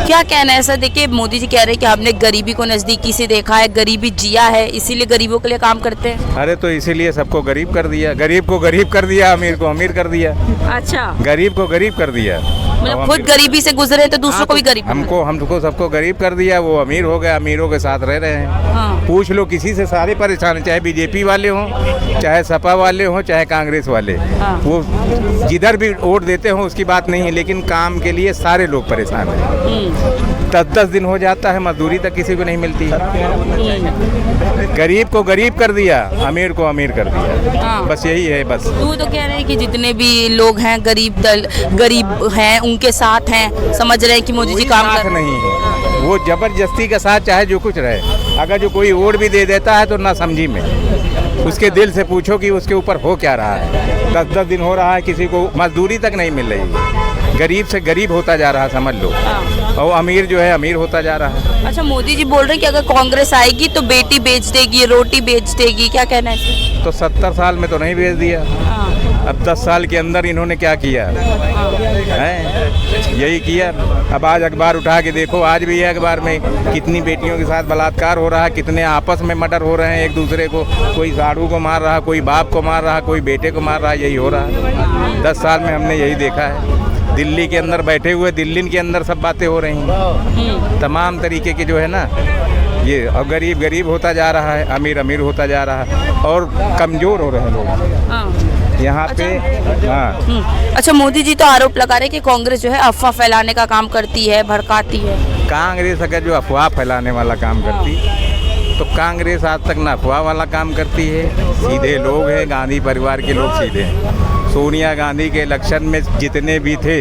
क्या कहना है सर? देखिए मोदी जी कह रहे हैं कि हमने गरीबी को नजदीकी से देखा है, गरीबी जिया है, इसीलिए गरीबों के लिए काम करते हैं। अरे तो इसीलिए सबको गरीब कर दिया, गरीब को गरीब कर दिया, अमीर को अमीर कर दिया। अच्छा, गरीब को गरीब कर दिया, मतलब खुद गरीबी से गुजरे तो दूसरों को भी गरीब हमको सबको गरीब कर दिया। वो अमीर हो गए, अमीरों के साथ रह रहे हैं। हाँ। पूछ लो किसी से, सारे परेशान हैं, चाहे बीजेपी वाले हों, चाहे सपा वाले हों, चाहे कांग्रेस वाले। हाँ। वो जिधर भी वोट देते हों उसकी बात नहीं है, लेकिन काम के लिए सारे लोग परेशान हैं। 10-10 दिन हो जाता है, मजदूरी तक किसी को नहीं मिलती है। गरीब को गरीब कर दिया, अमीर को अमीर कर दिया। हाँ। बस यही है बस। तो वो तो कह रहे हैं कि जितने भी लोग हैं गरीब हैं उनके साथ हैं, समझ रहे हैं कि मोदी जी काम साथ कर नहीं है, वो जबरदस्ती के साथ चाहे जो कुछ रहे। अगर जो कोई वोट भी दे देता है तो ना समझी में, उसके दिल से पूछो कि उसके ऊपर हो क्या रहा है। 10-10 दिन हो रहा है, किसी को मजदूरी तक नहीं मिल रही है। गरीब से गरीब होता जा रहा, समझ लो। और अमीर जो है अमीर होता जा रहा है। अच्छा, मोदी जी बोल रहे हैं कि अगर कांग्रेस आएगी तो बेटी बेच देगी, रोटी बेच देगी, क्या कहना है? तो 70 साल में तो नहीं बेच दिया, अब 10 साल के अंदर इन्होंने क्या किया है? यही किया। अब आज अखबार उठा के देखो, आज भी है अखबार में कितनी बेटियों के साथ बलात्कार हो रहा है, कितने आपस में मर्डर हो रहे हैं एक दूसरे को। कोई साड़ू को मार रहा, कोई बाप को मार रहा, कोई बेटे को मार रहा, यही हो रहा है। 10 साल में हमने यही देखा है। दिल्ली के अंदर बैठे हुए, दिल्ली के अंदर सब बातें हो रही हैं, तमाम तरीके की जो है ना ये। और गरीब गरीब होता जा रहा है, अमीर अमीर होता जा रहा है, और कमज़ोर हो रहे हैं लोग यहाँ पे। हाँ। अच्छा, मोदी जी तो आरोप लगा रहे हैं कि कांग्रेस जो है अफवाह फैलाने का काम करती है, भड़काती है। कांग्रेस अगर जो अफवाह फैलाने वाला काम करती तो कांग्रेस आज तक ना अफवाह वाला काम करती है। सीधे लोग हैं, गांधी परिवार के लोग सीधे हैं। सोनिया गांधी के इलेक्शन में जितने भी थे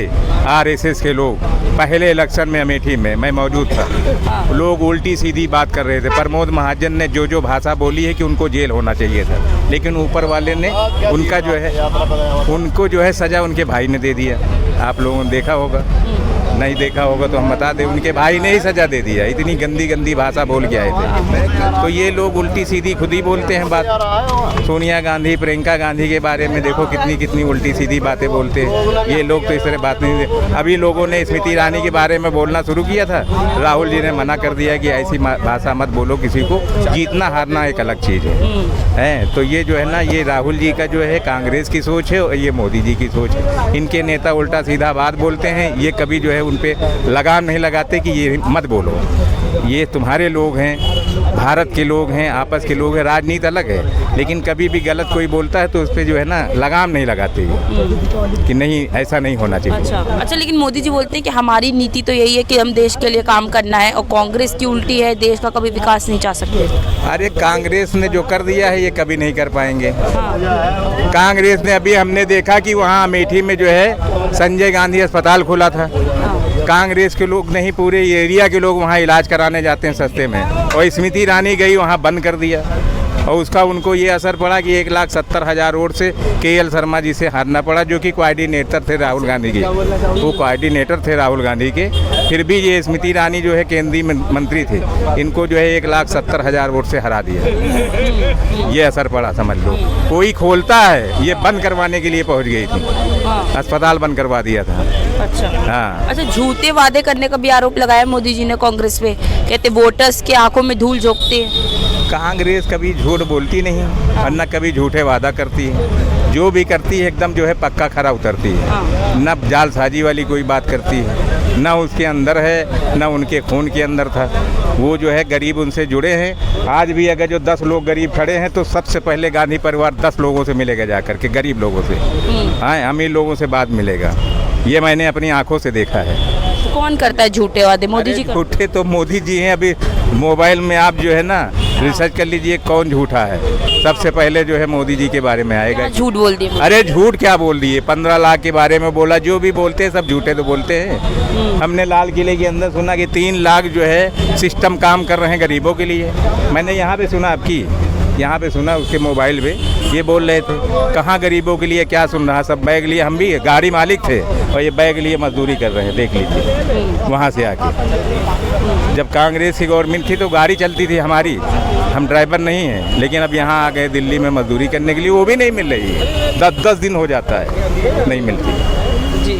आरएसएस के लोग, पहले इलेक्शन में अमेठी में मैं मौजूद था, लोग उल्टी सीधी बात कर रहे थे। प्रमोद महाजन ने जो भाषा बोली है कि उनको जेल होना चाहिए था, लेकिन ऊपर वाले ने उनका जो है उनको जो है सज़ा उनके भाई ने दे दिया। आप लोगों ने देखा होगा, नहीं देखा होगा तो हम बता दें, उनके भाई ने ही सज़ा दे दिया। इतनी गंदी गंदी भाषा बोल के आए थे। तो ये लोग उल्टी सीधी खुद ही बोलते हैं बात। सोनिया गांधी, प्रियंका गांधी के बारे में देखो कितनी उल्टी सीधी बातें बोलते हैं ये लोग। तो इस तरह बात नहीं दे। अभी लोगों ने स्मृति ईरानी के बारे में बोलना शुरू किया था, राहुल जी ने मना कर दिया कि ऐसी भाषा मत बोलो किसी को, जीतना हारना एक अलग चीज़ है। तो ये जो है ना, ये राहुल जी का जो है कांग्रेस की सोच है और ये मोदी जी की सोच है। इनके नेता उल्टा सीधा बात बोलते हैं, ये कभी जो है उन पे लगाम नहीं लगाते कि ये मत बोलो। ये तुम्हारे लोग हैं, भारत के लोग हैं, आपस के लोग हैं, राजनीति अलग है, लेकिन कभी भी गलत कोई बोलता है तो उस पर जो है ना लगाम नहीं लगाते कि नहीं ऐसा नहीं होना चाहिए। अच्छा, लेकिन मोदी जी बोलते हैं कि हमारी नीति तो यही है कि हम देश के लिए काम करना है, और कांग्रेस की उल्टी है, देश का कभी विकास नहीं चाह सकते। अरे कांग्रेस ने जो कर दिया है ये कभी नहीं कर पाएंगे। कांग्रेस ने अभी हमने देखा कि वहाँ अमेठी में जो है संजय गांधी अस्पताल खोला था। कांग्रेस के लोग नहीं, पूरे एरिया के लोग वहाँ इलाज कराने जाते हैं सस्ते में, और स्मृति ईरानी गई वहाँ बंद कर दिया। और उसका उनको ये असर पड़ा कि 1,70,000 वोट से KL शर्मा जी से हारना पड़ा, जो कि कोऑर्डिनेटर थे राहुल गांधी के। वो कोऑर्डिनेटर थे राहुल गांधी के। फिर भी ये स्मृति ईरानी जो है केंद्रीय मंत्री थे, इनको जो है 1,70,000 वोट से हरा दिया। ये असर पड़ा, समझ लो। कोई खोलता है, ये बंद करवाने के लिए पहुँच गई थी, अस्पताल बंद करवा दिया था। अच्छा। हाँ। अच्छा, झूठे वादे करने का भी आरोप लगाया मोदी जी ने कांग्रेस पे, कहते वोटर्स के आंखों में धूल झोंकते हैं। कांग्रेस कभी झूठ बोलती नहीं और न कभी झूठे वादा करती है। जो भी करती है एकदम जो है पक्का खरा उतरती है। न जालसाजी वाली कोई बात करती है, न उसके अंदर है, न उनके खून के अंदर था। वो जो है गरीब उनसे जुड़े हैं। आज भी अगर जो 10 लोग गरीब खड़े हैं तो सबसे पहले गांधी परिवार 10 लोगों से मिलेगा जा करके, गरीब लोगों से। हाँ, अमीर लोगों से बाद मिलेगा। ये मैंने अपनी आंखों से देखा है। तो कौन करता है झूठे वादे? मोदी जी। झूठे तो मोदी जी हैं। अभी मोबाइल में आप जो है ना रिसर्च कर लीजिए कौन झूठा है, सबसे पहले जो है मोदी जी के बारे में आएगा। झूठ बोल दिए। अरे झूठ क्या बोल दिए, 15 लाख के बारे में बोला। जो भी बोलते हैं सब झूठे तो बोलते हैं। हमने लाल किले के अंदर सुना कि 3 लाख जो है सिस्टम काम कर रहे हैं गरीबों के लिए। मैंने यहाँ पे सुना, आपकी यहाँ पे सुना उसके मोबाइल पे ये बोल रहे थे, कहाँ गरीबों के लिए क्या सुन रहा, सब बैग लिए। हम भी गाड़ी मालिक थे और ये बैग लिए मजदूरी कर रहे हैं, देख लीजिए वहाँ से आके। जब कांग्रेस की गवर्नमेंट थी तो गाड़ी चलती थी हमारी, हम ड्राइवर नहीं हैं, लेकिन अब यहाँ आ गए दिल्ली में मजदूरी करने के लिए, वो भी नहीं मिल रही है। 10-10 दिन हो जाता है, नहीं मिलती। जी,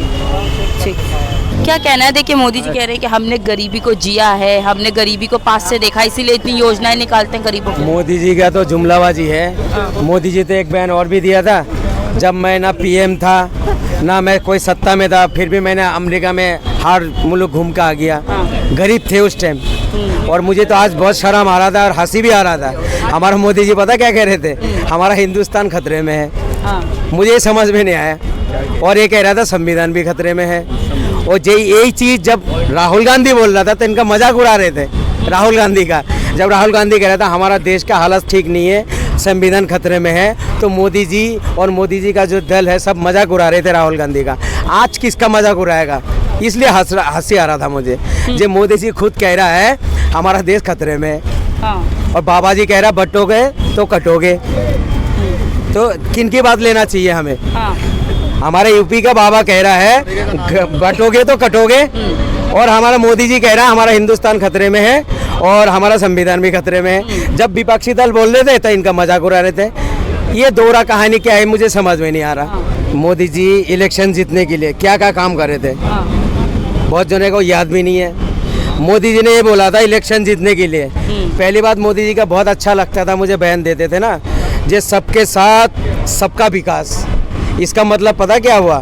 ठीक। क्या कहना है? देखिए मोदी जी कह रहे हैं कि हमने गरीबी को जिया है, हमने गरीबी को पास से देखा, इसीलिए इतनी योजनाएं निकालते हैं गरीबों को। मोदी जी का तो जुमलाबाजी है। मोदी जी तो एक बयान और भी दिया था, जब मैं ना पीएम था ना मैं कोई सत्ता में था, फिर भी मैंने अमेरिका में हर मुल्क घूम के आ गया। गरीब थे उस टाइम, और मुझे तो आज बहुत शर्म आ रहा था और हंसी भी आ रहा था। हमारा मोदी जी पता क्या कह रहे थे? हमारा हिंदुस्तान खतरे में है। मुझे ये समझ में नहीं आया। और ये कह रहा था संविधान भी खतरे में है। और यही चीज़ जब राहुल गांधी बोल रहा था तो इनका मजाक उड़ा रहे थे राहुल गांधी का। जब राहुल गांधी कह रहा था हमारा देश का हालत ठीक नहीं है, संविधान खतरे में है, तो मोदी जी और मोदी जी का जो दल है सब मजाक उड़ा रहे थे राहुल गांधी का। आज किसका मजाक उड़ाएगा? इसलिए हंसी आ रहा था मुझे। जो मोदी जी खुद कह रहा है हमारा देश खतरे में है, और बाबा जी कह रहा बटोगे तो कटोगे। तो किन की बात लेना चाहिए हमें? हमारे यूपी का बाबा कह रहा है बटोगे तो कटोगे, और हमारा मोदी जी कह रहा है हमारा हिंदुस्तान खतरे में है और हमारा संविधान भी खतरे में है। जब विपक्षी दल बोल रहे थे तो इनका मजाक उड़ा रहे थे। ये दोहरा कहानी क्या है मुझे समझ में नहीं आ रहा। मोदी जी इलेक्शन जीतने के लिए क्या क्या काम कर रहे थे बहुत जने को याद भी नहीं है। मोदी जी ने ये बोला था इलेक्शन जीतने के लिए। पहली बात मोदी जी का बहुत अच्छा लगता था, मुझे बयान देते थे ना, जे सबके साथ सबका विकास। इसका मतलब पता क्या हुआ?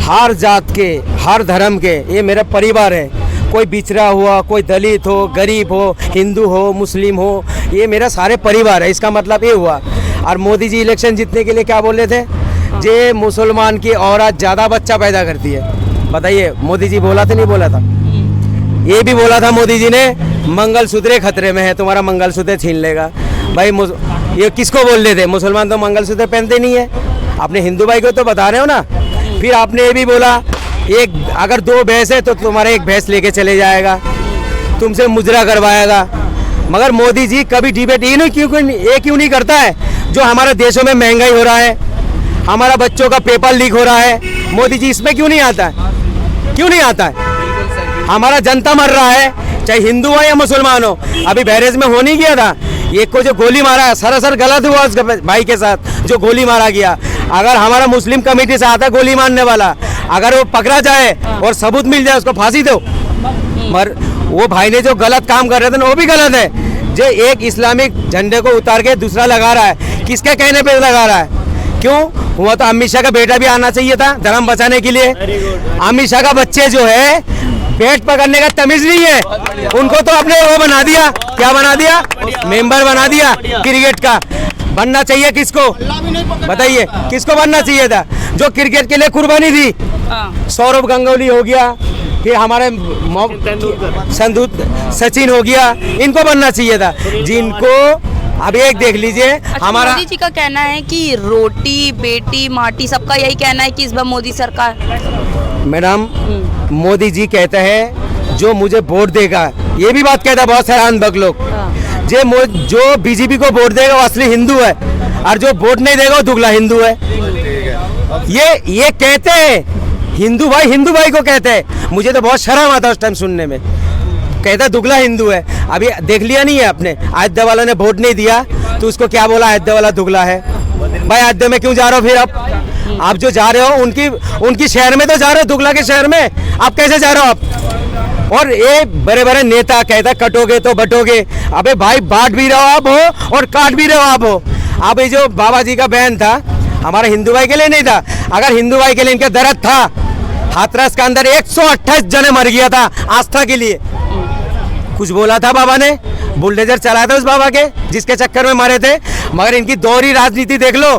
हर जात के, हर धर्म के, ये मेरा परिवार है। कोई बिछड़ा हुआ, कोई दलित हो, गरीब हो, हिंदू हो, मुस्लिम हो, ये मेरा सारे परिवार है। इसका मतलब ये हुआ। और मोदी जी इलेक्शन जीतने के लिए क्या बोल रहे थे? जे मुसलमान की औरत ज़्यादा बच्चा पैदा करती है। बताइए मोदी जी बोला था नहीं बोला था? ये भी बोला था मोदी जी ने मंगलसूत्र खतरे में है, तुम्हारा मंगलसूत्र छीन लेगा। भाई ये किसको बोल रहे थे? मुसलमान तो मंगलसूत्र पहनते नहीं है। अपने हिंदू भाई को तो बता रहे हो ना। फिर आपने ये भी बोला एक अगर 2 भैंस है तो तुम्हारा एक भैंस लेके चले जाएगा, तुमसे मुजरा करवाएगा। मगर मोदी जी कभी डिबेट ये क्यों नहीं करता है? जो हमारे देशों में महंगाई हो रहा है, हमारा बच्चों का पेपर लीक हो रहा है, मोदी जी इसमें क्यों नहीं आता है? क्यों नहीं आता है? हमारा जनता मर रहा है, चाहे हिंदू हो या मुसलमान हो। अभी बहरेज में हो नहीं गया था, एक को जो गोली मारा है सरासर गलत हुआ उस भाई के साथ जो गोली मारा गया। अगर हमारा मुस्लिम कमेटी से आता गोली मारने वाला, अगर वो पकड़ा जाए और सबूत मिल जाए उसको फांसी दो। मगर वो भाई ने जो गलत काम कर रहे थे वो भी गलत है। जो एक इस्लामिक झंडे को उतार के दूसरा लगा रहा है, किसके कहने पे लगा रहा है? क्यों हुआ? तो अमित शाह का बेटा भी आना चाहिए था धर्म बचाने के लिए। अमित शाह का बच्चे जो है पेट पकड़ने का तमीज नहीं है, उनको तो अपने वो बना दिया, क्या बना दिया? मेंबर बना दिया क्रिकेट का। बनना चाहिए किसको? बताइए किसको बनना चाहिए था जो क्रिकेट के लिए कुर्बानी दी? सौरभ गांगुली हो गया, फिर हमारे सचिन हो गया, इनको बनना चाहिए था। जिनको अब एक देख लीजिए। अच्छा, हमारा मोदी जी का कहना है कि रोटी बेटी माटी सबका यही कहना है कि इस बार मोदी सरकार। मैडम मोदी जी कहते हैं जो मुझे वोट देगा, ये भी बात कहता है बहुत सारे अनबक लोग, जो बीजेपी को वोट देगा वो असली हिंदू है, और जो वोट नहीं देगा वो दुगला हिंदू है। ये कहते हैं हिंदू भाई को कहते हैं। मुझे तो बहुत शर्म आता है उस टाइम सुनने में। कहता दुगला हिंदू है। अभी देख लिया नहीं है आपने? अयोध्या वालों ने वोट नहीं दिया तो उसको क्या बोला? अयोध्या वाला दुगला है। भाई अयोध्या में क्यों जा रहे हो? फिर आप जो जा रहे हो उनकी शहर में तो जा रहे हो, दुगला के शहर में आप कैसे जा रहे हो आप? और ये बड़े बड़े नेता कहता कटोगे तो बटोगे। अबे भाई बांट भी रहो आप हो और काट भी रहो आप हो। अब ये जो बाबा जी का बयान था हमारे हिंदू भाई के लिए नहीं था। अगर हिंदू भाई के लिए इनका दर्द था, हाथरस के अंदर 128 जने मर गया था आस्था के लिए। कुछ बोला था बाबा ने? बुलडोजर चलाया था उस बाबा के जिसके चक्कर में मारे थे। मगर इनकी दोहरी राजनीति देख लो।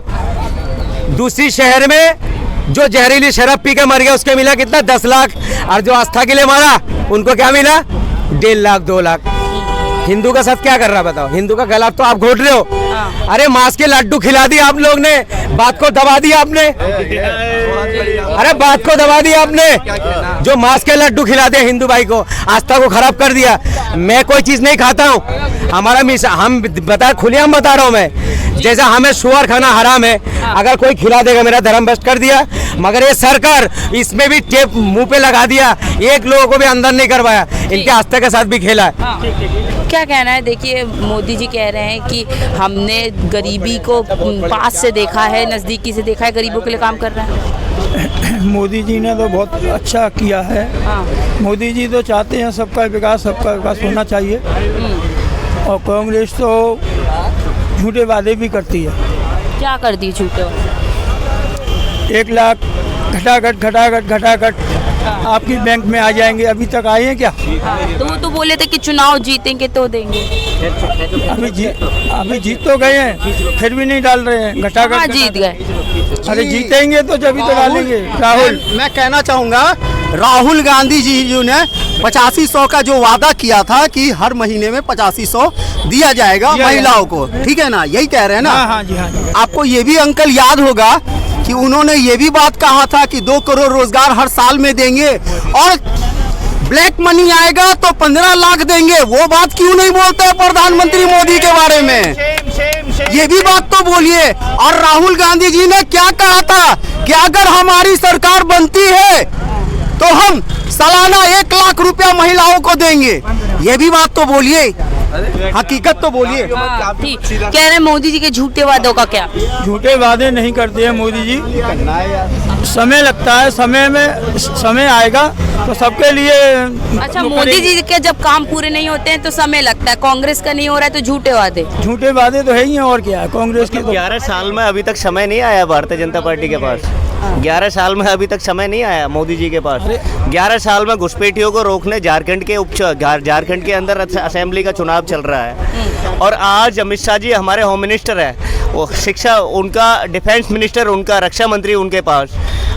दूसरी शहर में जो जहरीली शराब पी के मर गया उसके मिला कितना? 10 लाख। और जो आस्था के लिए मारा उनको क्या मिला? 1.5 लाख 2 लाख। हिंदू का साथ क्या कर रहा बताओ? हिंदू का गला तो आप घोट रहे हो। अरे मांस के लड्डू खिला दिया आप लोग ने, बात को दबा दिया आपने। अरे बात को दबा दिया आपने। जो मांस के लड्डू खिला दिया हिंदू भाई को, आस्था को खराब कर दिया। मैं कोई चीज नहीं खाता हूँ, हमारा हम खुलेआम बता रहा हूँ मैं। जैसा हमें शुअर खाना हराम है, अगर कोई खिला देगा मेरा धर्म भ्रष्ट कर दिया। मगर ये सरकार इसमें भी टेप मुंह पे लगा दिया, एक लोगों को भी अंदर नहीं करवाया, इनके आस्था के साथ भी खेला है। क्या कहना है? देखिए मोदी जी कह रहे हैं कि हमने गरीबी को पास से देखा है, नज़दीकी से देखा है, गरीबों के लिए काम कर रहा है। मोदी जी ने तो बहुत अच्छा किया है। मोदी जी तो चाहते हैं सबका विकास होना चाहिए। और कांग्रेस तो झूठे वादे भी करती है। क्या कर दी झूठे? 1 लाख घटाघट आपकी बैंक में आ जाएंगे। अभी तक आए हैं क्या? तो वो तो बोले थे कि चुनाव जीतेंगे तो देंगे। अभी जीत तो गए हैं, फिर भी नहीं डाल रहे हैं। कहाँ जीत गए? अरे जीतेंगे तो जब तो डालेंगे। राहुल, मैं कहना चाहूँगा राहुल गांधी जी ने 8500 का जो वादा किया था कि हर महीने में 8500 दिया जाएगा महिलाओं को, ठीक है ना? यही कह रहे हैं ना? हाँ जी, हाँ जी। आपको ये भी अंकल याद होगा कि उन्होंने ये भी बात कहा था कि 2 करोड़ रोजगार हर साल में देंगे और ब्लैक मनी आएगा तो 15 लाख देंगे। वो बात क्यों नहीं बोलते प्रधानमंत्री मोदी के बारे में? ये भी बात तो बोलिए। और राहुल गांधी जी ने क्या कहा था कि अगर हमारी सरकार बनती है तो हम सालाना 1 लाख रुपया महिलाओं को देंगे। ये भी बात तो बोलिए, हकीकत तो बोलिए। ठीक कह रहे हैं। मोदी जी के झूठे वादों का क्या? झूठे वादे नहीं करते हैं मोदी जी। समय लगता है, समय आएगा तो सबके लिए। अच्छा, मोदी जी के जब काम पूरे नहीं होते हैं तो समय लगता है, कांग्रेस का नहीं हो रहा है तो झूठे वादे तो है ही हैं। और क्या है कांग्रेस की? 11 साल में अभी तक समय नहीं आया भारतीय जनता पार्टी के पास। 11 साल में अभी तक समय नहीं आया मोदी जी के पास। 11 साल में घुसपैठियों को रोकने झारखंड के अंदर असेंबली का चुनाव चल रहा है। और आज अमित शाह जी हमारे होम मिनिस्टर है, वो शिक्षा उनका, डिफेंस मिनिस्टर उनका, रक्षा मंत्री उनके पास।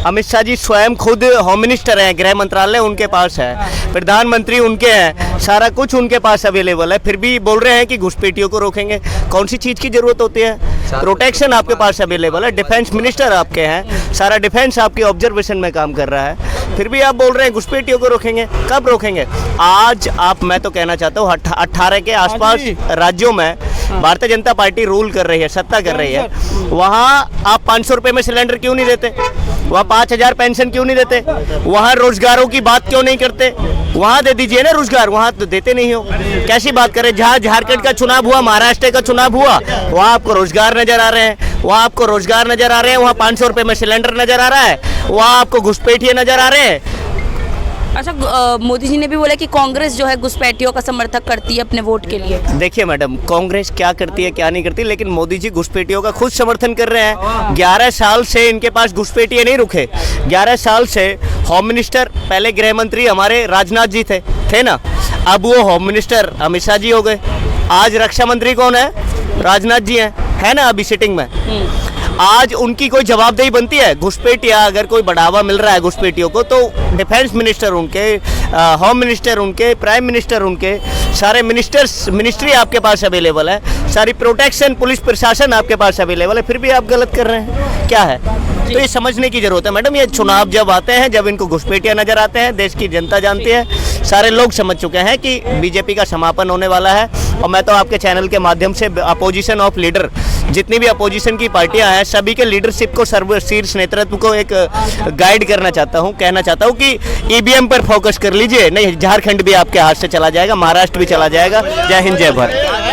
अमित शाह जी स्वयं खुद होम मिनिस्टर हैं, गृह मंत्रालय उनके पास है, प्रधानमंत्री उनके हैं, सारा कुछ उनके पास अवेलेबल है। फिर भी बोल रहे हैं कि घुसपैठियों को रोकेंगे। कौन सी चीज़ की जरूरत होती है? प्रोटेक्शन आपके पास अवेलेबल है, डिफेंस मिनिस्टर आपके हैं, सारा डिफेंस आपकी ऑब्जर्वेशन में काम कर रहा है। फिर भी आप बोल रहे हैं घुसपैठियों को रोकेंगे। कब रोकेंगे? आज मैं तो कहना चाहता हूँ 18 के आसपास राज्यों में भारतीय जनता पार्टी रूल कर रही है, सत्ता कर रही है। वहाँ आप 500 रुपये में सिलेंडर क्यों नहीं देते? वहाँ 5000 पेंशन क्यों नहीं देते? वहाँ रोजगारों की बात क्यों नहीं करते? वहाँ दे दीजिए ना रोजगार, वहाँ तो देते नहीं हो। कैसी बात करें? जहाँ झारखंड का चुनाव हुआ, महाराष्ट्र का चुनाव हुआ, वहाँ आपको रोजगार नजर आ रहे हैं, वहाँ 500 रुपये में सिलेंडर नजर आ रहा है, वहाँ आपको घुसपैठिए नजर आ रहे हैं। अच्छा, मोदी जी ने भी बोला कि कांग्रेस जो है घुसपैठियों का समर्थक करती है अपने वोट के लिए। देखिए मैडम, कांग्रेस क्या करती है क्या नहीं करती, लेकिन मोदी जी घुसपैठियों का खुद समर्थन कर रहे हैं। 11 साल से इनके पास घुसपैठिए नहीं रुके। 11 साल से होम मिनिस्टर, पहले गृह मंत्री हमारे राजनाथ जी थे ना, अब वो होम मिनिस्टर अमित शाह जी हो गए। आज रक्षा मंत्री कौन है? राजनाथ जी हैं, है ना अभी सिटिंग में। आज उनकी कोई जवाबदेही बनती है? घुसपैठिया अगर कोई बढ़ावा मिल रहा है घुसपैठियों को, तो डिफेंस मिनिस्टर उनके, होम मिनिस्टर उनके, प्राइम मिनिस्टर उनके, सारे मिनिस्ट्री आपके पास अवेलेबल है, सारी प्रोटेक्शन, पुलिस प्रशासन आपके पास अवेलेबल है। फिर भी आप गलत कर रहे हैं, क्या है? तो ये समझने की जरूरत है मैडम। ये चुनाव जब आते हैं, जब इनको घुसपैठिया नजर आते हैं, देश की जनता जानती है, सारे लोग समझ चुके हैं कि बीजेपी का समापन होने वाला है। और मैं तो आपके चैनल के माध्यम से अपोजिशन ऑफ लीडर, जितनी भी अपोजिशन की पार्टियां हैं, सभी के लीडरशिप को, शीर्ष नेतृत्व को एक गाइड करना चाहता हूं, कहना चाहता हूं कि ईवीएम पर फोकस कर लीजिए, नहीं झारखंड भी आपके हाथ से चला जाएगा, महाराष्ट्र भी चला जाएगा। जय हिंद, जय भारत।